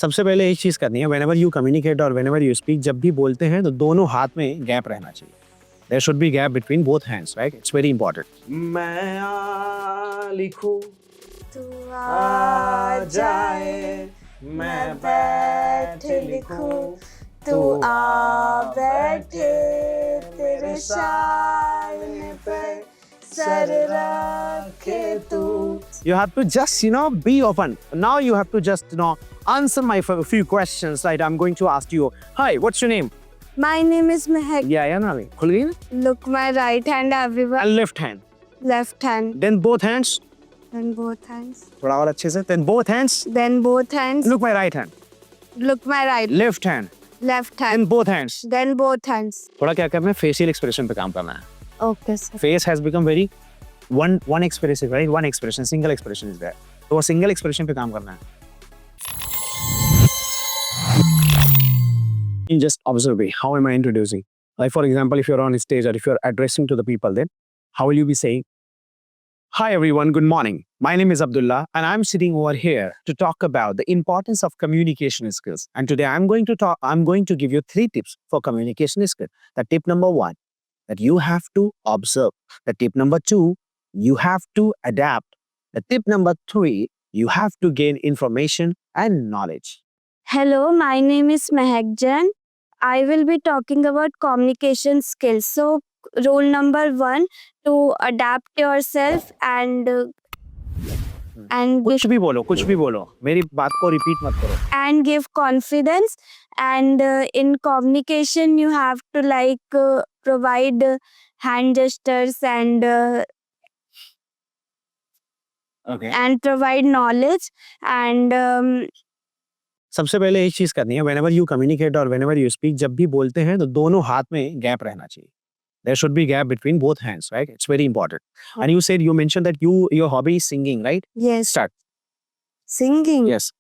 सबसे पहले एक चीज करनी है, whenever you communicate और whenever you speak, जब भी बोलते हैं तो दोनों हाथ में गैप रहना चाहिए. There should be gap between both hands, right? It's very important. मैं आ लिखूं तू आ जाए, मैं बैठ लिखूं, तू आ बैठे तेरे सामने पे सर रखे तू. You have to just, be open. Now you have to just, answer my few questions, right? I'm going to ask you, hi, what's your name? My name is Mehak. Yeah, Nali. खुल गई ना? Look my right hand everywhere. And left hand. Left hand. Then both hands. Then both hands. थोड़ा और अच्छे से. Then both hands. Then both hands. Look my right hand. Look my right. Left hand. Left hand. Then both hands. Then both hands. थोड़ा क्या करना है? Facial expression पे काम करना है. Okay, sir. Face has become very one expressive, right? One expression, single expression is there. तो वो single expression पे काम करना है. You just observe me. How am I introducing? Like for example, if you're on stage or if you're addressing to the people, then how will you be saying? Hi everyone, good morning. My name is Abdullah and I'm sitting over here to talk about the importance of communication skills. And today I'm going to give you 3 tips for communication skills. The tip number 1, that you have to observe. The tip number 2, you have to adapt. The tip number 3, you have to gain information and knowledge. Hello, my name is Mehak Jain. I will be talking about communication skills. So, rule number 1, to adapt yourself and कुछ भी बोलो, मेरी बात को repeat मत करो. and give confidence. And in communication, you have to provide hand gestures and Okay. and provide knowledge. And सबसे पहले एक चीज करनी है, whenever you communicate और whenever you speak, जब भी बोलते हैं तो दोनों हाथ में गैप रहना चाहिए. There should be gap between both hands, right? It's very important. And you mentioned that your hobby is singing, right? yes, Start. singing. Yes.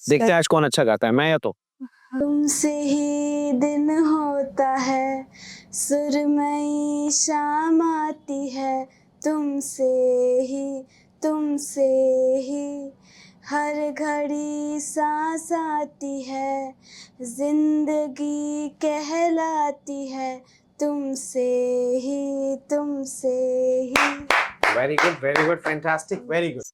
देखते हैं आज कौन अच्छा गाता है, मैं या तो. तुमसे ही दिन होता है, सुरमई शाम आती है, तुमसे ही हर घड़ी सांस आती है, जिंदगी कहलाती है, तुमसे ही. Very good, fantastic, very good.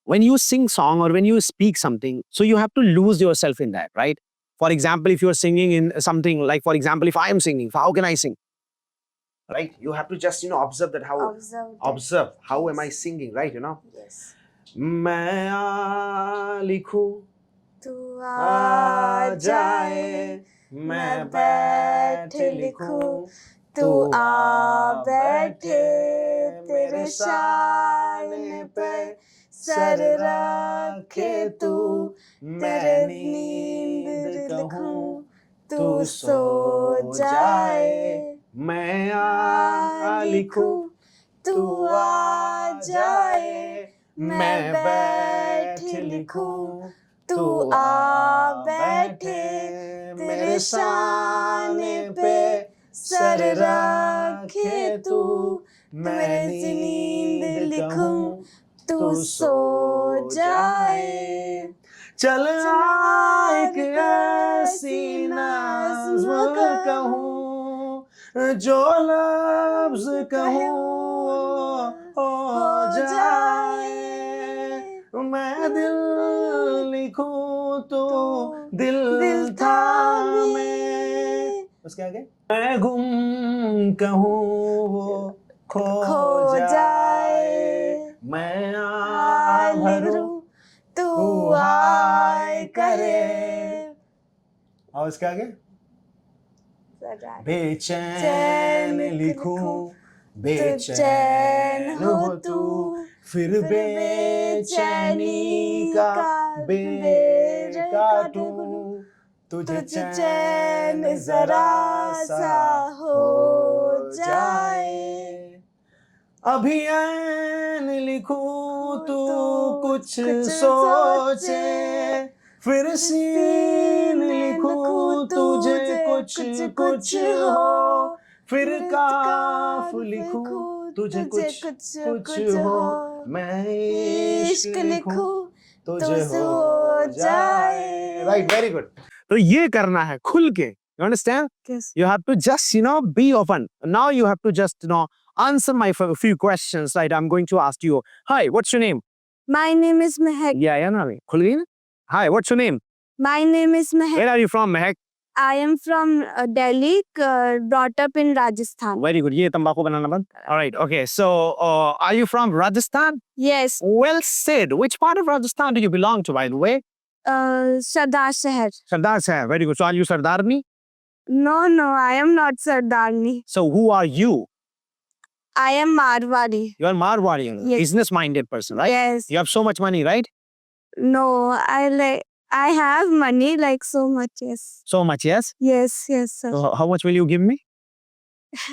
When you sing song or when you speak something, so you have to lose yourself in that, right? For example, if you're singing in something, like for example, if I am singing, how can I sing? Right? You have to just, observe that how, observe how am I singing, right? Yes. मैं आ लिखूं, तू आ जाए, मैं बैठ लिखूं, तू आ बैठे तेरे सामने पे सर रखे तू, तेरे नींद कहूं, तू सो जाए. मैं आ लिखूं, तू आ जाए, मैं बैठ लिखूं, तू आ बैठे तेरे सामने पे सर रखे तू, मेरी नींद लिखूं, तू सो जाए. चल एक ऐसी नज़्म कहूं, जो लफ्ज़ कहूं हो जाए. मैं दिल लिखूं तो दिल थामे, उसके आगे मैं गुम कहूं वो खो जाए. मैं आ भरूं तू आए करे. और उसके आगे बेचैन लिखूं, बेचैन हो तू, फिर बेचैनी का बेर काटूं, तुझे चैन जरा सा हो जाए. अभी ऐन लिखूं तू कुछ सोचे, फिर सीन लिखूं तुझे कुछ हो, फिर काफ लिखूं तुझे कुछ हो. मैं इश्क लिखूं तुझ हो जाए. Right, very good. तो ये करना है खुल के. You understand? Yes. You have to just, be open. Now you have to just, answer my few questions. Right, I'm going to ask you. Hi, what's your name? My name is Mehak. Yeah, Navi. खुल गई ना? Hi, what's your name? My name is Mehak. Where are you from, Mehak? I am from Delhi, brought up in Rajasthan. Very good. ये तंबाकू बनाना बंद. All right. Okay. So, are you from Rajasthan? Yes, Well said. Which part of Rajasthan do you belong to, by the way? Sardar Shahar. Sardar Sahib. Very good. So, are you Sardarni? No, I am not Sardarni. So, who are you? I am Marwari. You are Marwari, Yes. business-minded person, right? Yes. You have so much money, right? No, I have money like so much. Yes. So much, yes. Yes, sir. So, how much will you give me?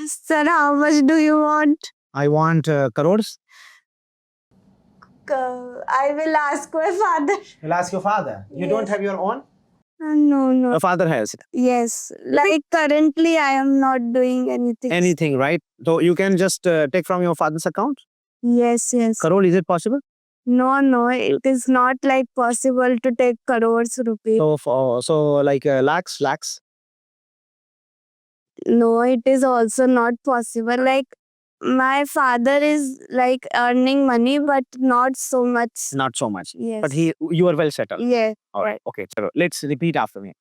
Sir, how much do you want? I want crores. I will ask my father. You'll ask your father. You Yes. don't have your own? No. Your father has it. Yes. Like currently I am not doing anything. Anything, right? So, you can just take from your father's account? Yes. Crore, is it possible? No, it is not like possible to take crores rupees. So like lakhs? No, it is also not possible. Like my father is like earning money, but not so much. Not so much. Yes. But you are well settled. Yeah. All right. Okay. So let's repeat after me.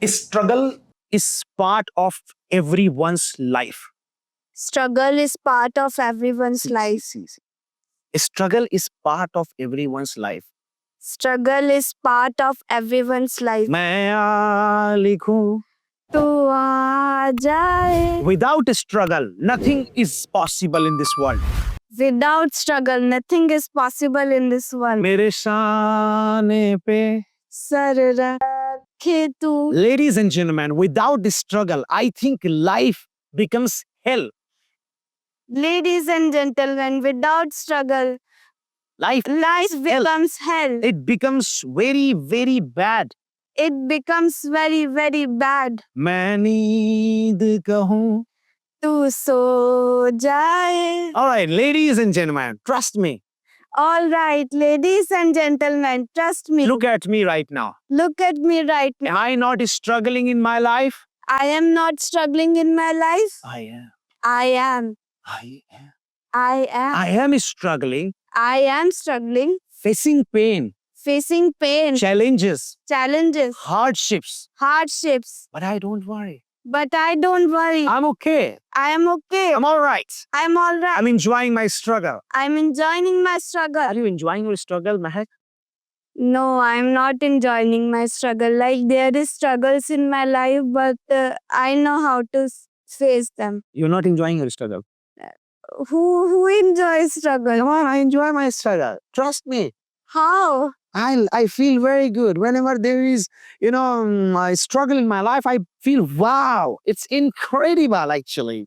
Struggle is part of everyone's life. Struggle is part of everyone's life. Struggle is part of everyone's life. Struggle is part of everyone's life. मैं आ लिखूं. तू आ जाए. Without struggle, nothing is possible in this world. Without struggle, nothing is possible in this world. मेरे शाने पे. Sir रखे तू. Ladies and gentlemen, without this struggle, I think life becomes hell. Ladies and gentlemen, without struggle, Life becomes hell. it becomes very, very bad. It becomes very, very bad. मैं नींद कहूं. तू सो जाए. All right, ladies and gentlemen, trust me. All right, ladies and gentlemen, trust me. Look at me right now. Look at me right now. Am I not struggling in my life? I am not struggling in my life. I am. I am. I am. I am. I am struggling, I am struggling, facing pain, facing pain, challenges, challenges, hardships. hardships. But I don't worry. But I don't worry. I'm okay. I am okay. I'm all right. I'm all right. I'm enjoying my struggle. I'm enjoying my Are struggle. you enjoying your struggle, Mehak? No, I'm not enjoying my struggle. Like there is struggles in my life, but I know how to face them. You're not enjoying your struggle. Who enjoys struggle? Come on, I enjoy my struggle. Trust me. How? I feel very good. Whenever there is, a struggle in my life, I feel, wow, it's incredible actually.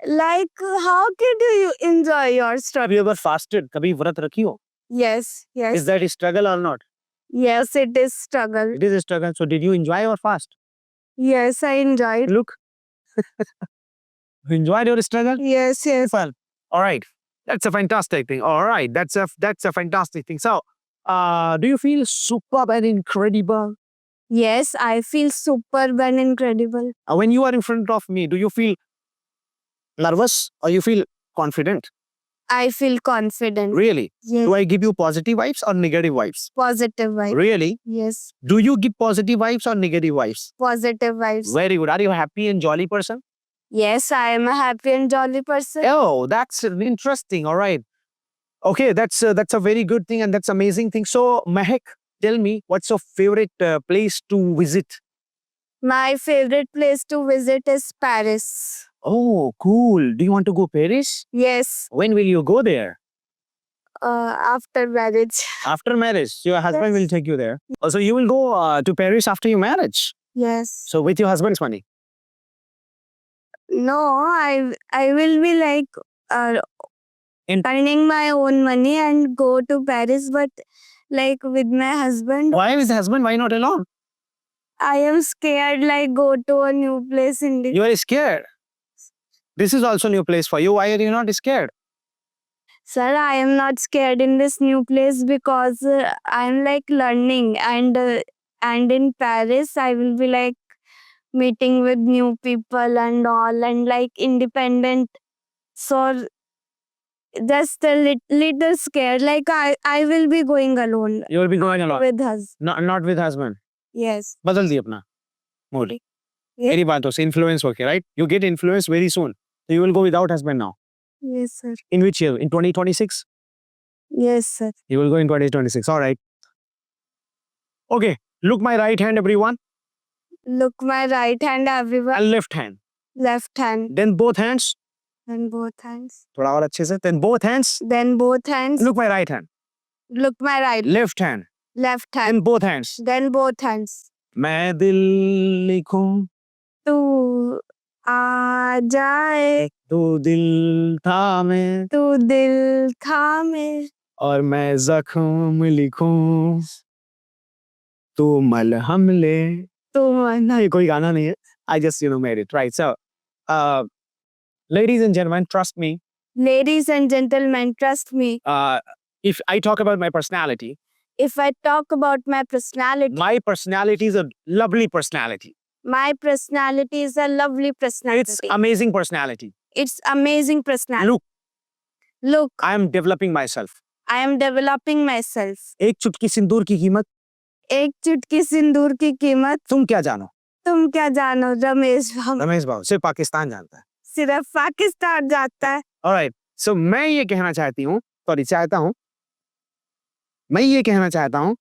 Like how can you enjoy your Have struggle? you ever fasted? कभी व्रत रखी हो? Yes. Is that a struggle or not? Yes, it is struggle. It is a struggle. So did you enjoy your fast? Yes, I enjoyed. Look. You enjoyed your struggle? Yes. Well, all right. That's a fantastic thing. All right. That's a fantastic thing. So, do you feel superb and incredible? Yes, I feel superb and incredible. When you are in front of me, do you feel nervous or you feel confident? I feel confident. Really? Yes. Do I give you positive vibes or negative vibes? Positive vibes. Really? Yes. Do you give positive vibes or negative vibes? Positive vibes. Very good. Are you a happy and jolly person? Yes, I am a happy and jolly person. Oh, that's interesting. All right. Okay, that's a very good thing and that's amazing thing. So, Mehak, tell me, what's your favorite place to visit? My favorite place to visit is Paris. Oh, cool. Do you want to go Paris? Yes, When will you go there? after marriage. After marriage. Your husband will Yes. take you there. Oh, so you will go to Paris after your marriage. Yes. So with your husband's money. No, I will be like In- earning my own money and go to Paris, but like with my husband, Why with the husband? Why not alone? I am scared like go to a new place in the You are scared. This is also new place for you. Why are you not scared? Sir, I am not scared in this new place because I am like learning, and in Paris I will be like meeting with new people and all, and like independent. So just a little scared. Like I will be going alone You will be going along. with us. Not with husband. Yes. बदल दी अपना mood. Yeah. मेरी बातों से influence होके, right? You get influenced very soon. So you will go without husband now. Yes, sir. In which year? In 2026? Yes, sir. You will go in 2026. All right. Okay. Look my right hand, everyone, Look my right hand, everyone. and left hand. Left hand. Then both hands. Then both hands. थोड़ा और अच्छे से. Then both hands. Then both hands. Look my right hand. Look my right. Left hand. Left hand. Then both hands. Then both hands. मैं दिल लिखूं तू आ जाए, तो दिल थामे तू दिल थामे, और मैं जख्म लिखूं तो मलहम ले. तू मना. ये कोई गाना नहीं है. I just made it right. So, ladies and gentlemen, trust me. Ladies and gentlemen, trust me. If I talk about my personality, If I talk about my personality, my personality is a lovely personality. my personality is a lovely personality. It's amazing personality. It's amazing personality. Look, Look, I am developing myself. I am developing myself. एक चुटकी सिंदूर की कीमत एक चुटकी सिंदूर की कीमत तुम क्या जानो? तुम क्या जानो, रमेश बाबू. रमेश बाबू सिर्फ पाकिस्तान जानता है. सिर्फ पाकिस्तान जाता है. Alright. So मैं ये कहना चाहती हूँ, मैं ये कहना चाहता हूँ,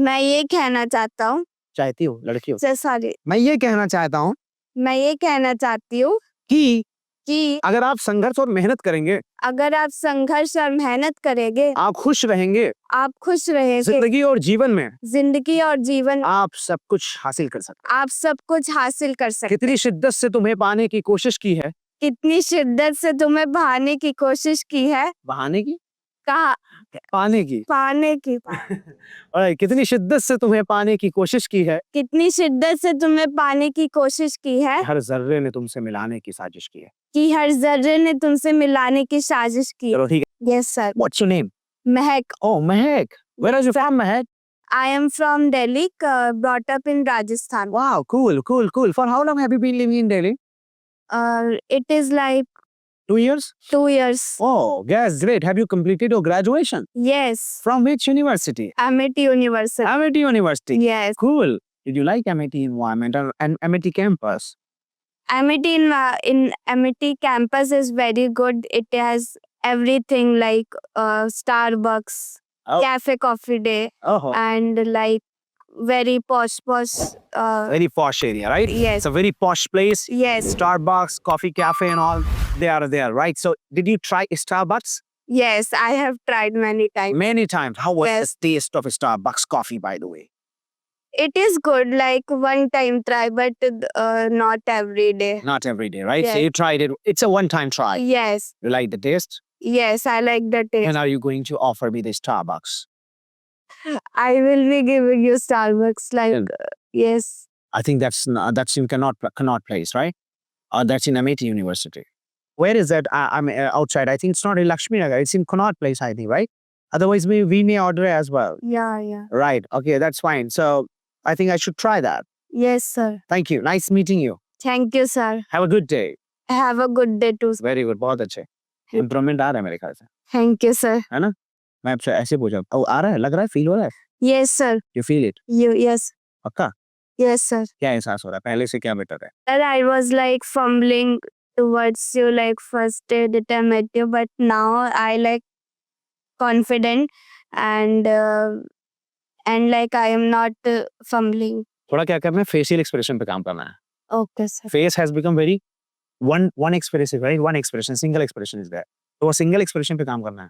मैं ये कहना चाहता हूँ. चाहती हूँ, लड़की हो. सॉरी. मैं ये कहना चाहता हूँ मैं ये कहना चाहती हूँ कि अगर आप संघर्ष और मेहनत करेंगे, अगर आप संघर्ष और मेहनत करेंगे, आप खुश रहेंगे, आप खुश रहेंगे. जिंदगी और जीवन में जिंदगी और जीवन आप सब कुछ हासिल कर सकते आप सब कुछ हासिल कर हैं. सकते. कितनी शिद्दत से तुम्हें पाने की कोशिश की है. कितनी शिद्दत से तुम्हें बहाने की कोशिश की है. बहाने की? कहा पाने की. पाने की. Alright, कितनी शिद्दत से तुम्हें पाने की कोशिश की है. कितनी शिद्दत से तुम्हें पाने की कोशिश की है हर जर्रे ने तुमसे मिलाने की साजिश की है. कि हर जर्रे ने तुमसे मिलाने की साजिश की है. चलो ठीक है. Yes sir. What's your name? Mahak. Oh, Mehak. Where are you from, Mehak? I am from Delhi, brought up in Rajasthan. Wow, cool. For how long have you been living in Delhi? It is like 2 years? 2 years. Oh, yes, great. Have you completed your graduation? Yes. From which university? Amity University. Amity University. Yes. Cool. Did you like Amity environment and Amity campus? Amity in Amity campus is very good. It has everything like Starbucks, Oh. cafe coffee day, Oh, and like very posh. very posh area, right? Yes. It's a very posh place. Yes. Starbucks, coffee cafe and all, they are there, right? So did you try Starbucks? Yes, I have tried many times. Many times. How was Yes. the taste of Starbucks coffee, by the way? It is good, like one time try, but not every day. Not every day, right? So Yes. you tried it. It's a one-time try. Yes. You like the taste? Yes, I like the taste. And are you going to offer me the Starbucks? I will be giving you Starbucks. Like, And- yes. I think that's in Connaught Place, right? That's in Amity University. Where is that? I'm outside. I think it's not in Lakshmi Nagar. It's in Connaught Place, I think, right? Otherwise, we may order as well. Yeah. Right. Okay, that's fine. So I think I should try that. Yes, sir. Thank you. Nice meeting you. Thank you, sir. Have a good day. Have a good day too. Very good. बहुत अच्छे. Improvement आ रहा है मेरे ख्याल से. Thank you, sir. है ना? मैं आपसे ऐसे पूछा. Oh, आ रहा है? लग रहा है? Feel हो रहा है? Yes, sir. You feel it? Yes. पक्का? Yes, sir. क्या एहसास हो रहा है? पहले से क्या better है? Sir, I was like fumbling towards you like first day that I met you, but now I like confident and like I am not fumbling. थोड़ा क्या करना है? Facial expression पे काम करना है. Okay, sir. Face has become very one expressive, right? One expression, single expression is there. तो वो single expression पे काम करना है.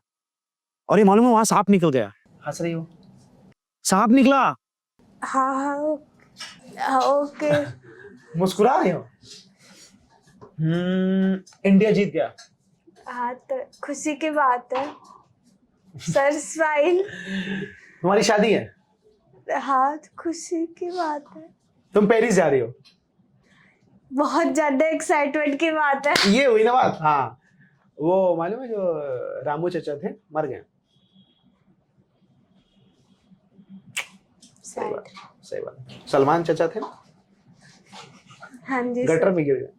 और ये मालूम है वहाँ सांप निकल गया. हंस रही हो? सांप निकला. हाँ. Okay. मुस्कुरा रही हो? इंडिया जीत गया. हाँ तो खुशी की बात है. Sir smile. तुम्हारी शादी है. हाँ खुशी की बात है. तुम पेरिस जा रही हो. बहुत ज्यादा एक्साइटमेंट की बात है. ये हुई ना बात. हाँ. वो मालूम है जो रामू चचा थे, मर गए। सही बात, सही बात। सलमान चचा थे ना, हाँ जी गटर सर। में गिर गए।